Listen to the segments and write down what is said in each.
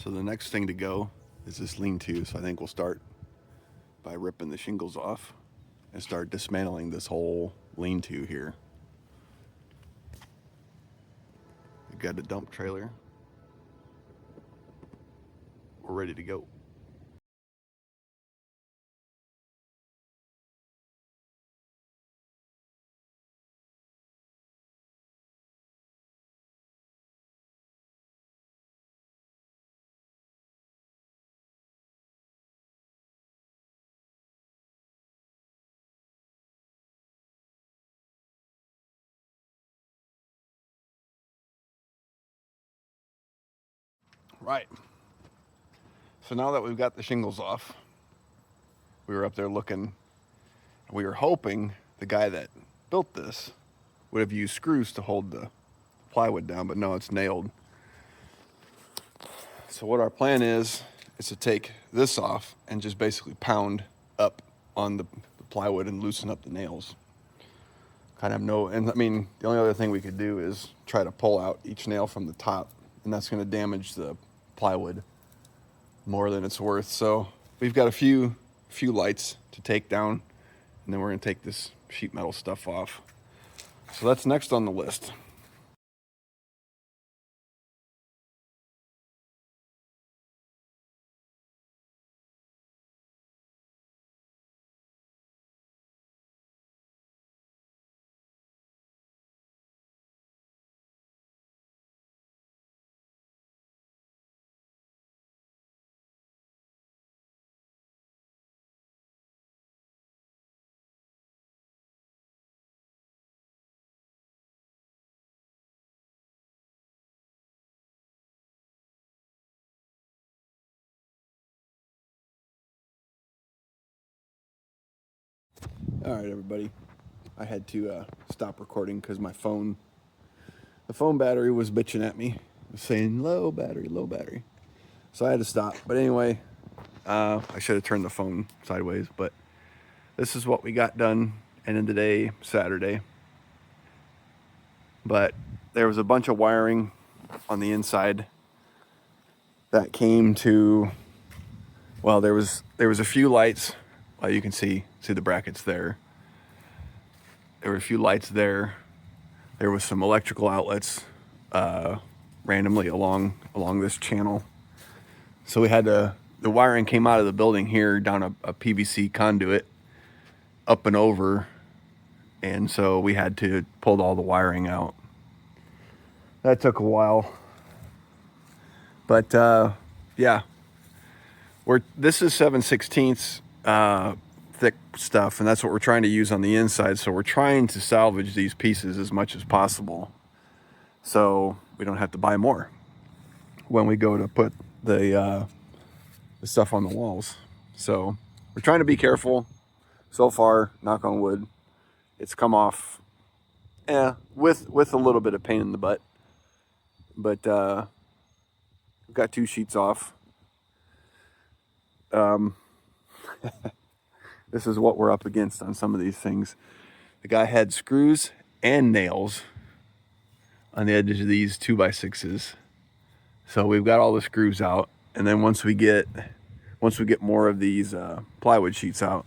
So the next thing to go is this lean-to. So I think we'll start by ripping the shingles off and start dismantling this whole lean-to here. We've got a dump trailer. We're ready to go. Right. So now that we've got the shingles off, we were up there looking. We were hoping the guy that built this would have used screws to hold the plywood down, but no, it's nailed. So what our plan is to take this off and just basically pound up on the plywood and loosen up the nails. And I mean, the only other thing we could do is try to pull out each nail from the top, and that's going to damage the plywood more than it's worth. So we've got a few lights to take down, and then we're going to take this sheet metal stuff off. So that's next on the list. All right, everybody. I had to stop recording because the phone battery was bitching at me. It was saying low battery, low battery. So I had to stop. But anyway, I should have turned the phone sideways. But this is what we got done. And then today, Saturday. But there was a bunch of wiring on the inside that came to, well, there was a few lights. Well, you can see the brackets there. There were a few lights there. There was some electrical outlets randomly along this channel. So we had the wiring came out of the building here down a PVC conduit up and over. And so we had to pull all the wiring out. That took a while. But yeah, this is 7/16 thick stuff, and that's what we're trying to use on the inside. So we're trying to salvage these pieces as much as possible, so we don't have to buy more when we go to put the stuff on the walls. So we're trying to be careful. So far, knock on wood, it's come off, with a little bit of pain in the butt. But we've got 2 sheets off. This is what we're up against on some of these things. The guy had screws and nails on the edges of these 2x6s. So we've got all the screws out. And then once we get more of these plywood sheets out,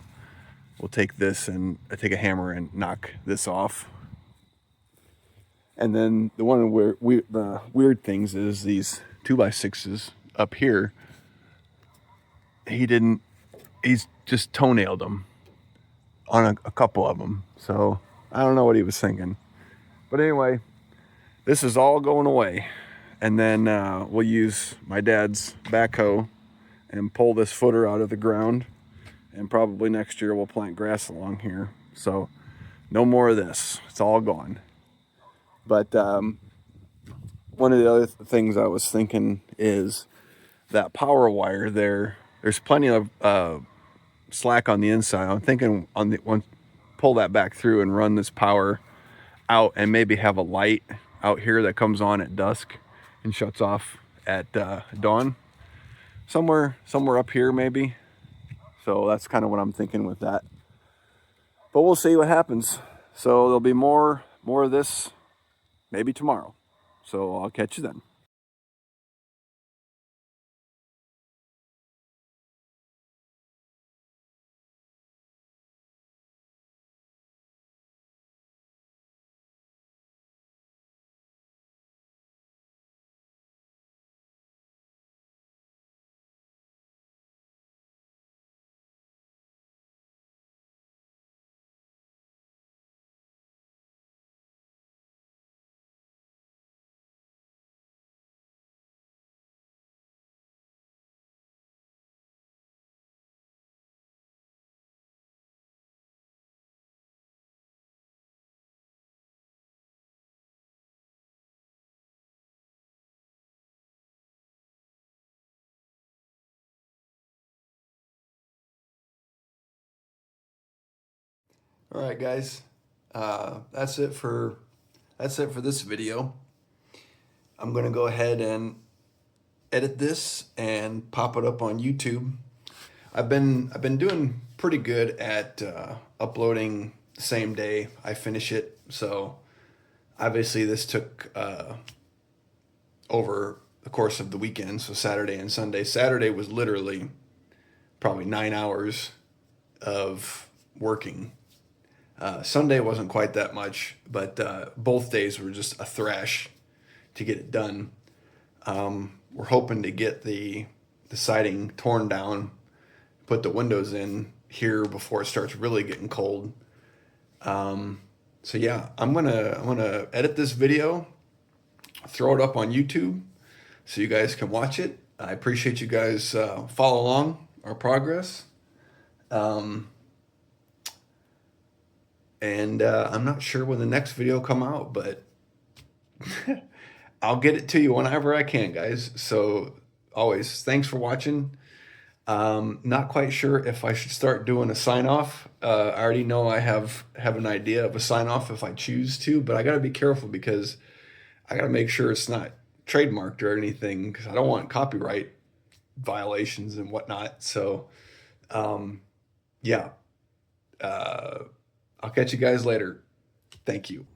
we'll take a hammer and knock this off. And then the weird things is these 2x6s up here. He's just toenailed them on a couple of them. So I don't know what he was thinking. But anyway, this is all going away. And then we'll use my dad's backhoe and pull this footer out of the ground. And probably next year we'll plant grass along here. So no more of this. It's all gone. But one of the other things I was thinking is that power wire there. There's plenty of slack on the inside. I'm thinking pull that back through and run this power out, and maybe have a light out here that comes on at dusk and shuts off at dawn. Somewhere up here maybe. So that's kind of what I'm thinking with that. But we'll see what happens. So there'll be more of this maybe tomorrow. So I'll catch you then. All right, guys. That's it for this video. I'm gonna go ahead and edit this and pop it up on YouTube. I've been doing pretty good at uploading the same day I finish it. So obviously this took over the course of the weekend, so Saturday and Sunday. Saturday was literally probably 9 hours of working. Sunday wasn't quite that much, but both days were just a thrash to get it done. We're hoping to get the siding torn down, put the windows in here before it starts really getting cold. So yeah, I'm gonna edit this video, throw it up on YouTube so you guys can watch it. I appreciate you guys follow along our progress. And I'm not sure when the next video will come out, but I'll get it to you whenever I can, guys. So always, thanks for watching. Not quite sure if I should start doing a sign off. I already know I have an idea of a sign off if I choose to, but I got to be careful because I got to make sure it's not trademarked or anything, because I don't want copyright violations and whatnot. So, yeah, I'll catch you guys later. Thank you.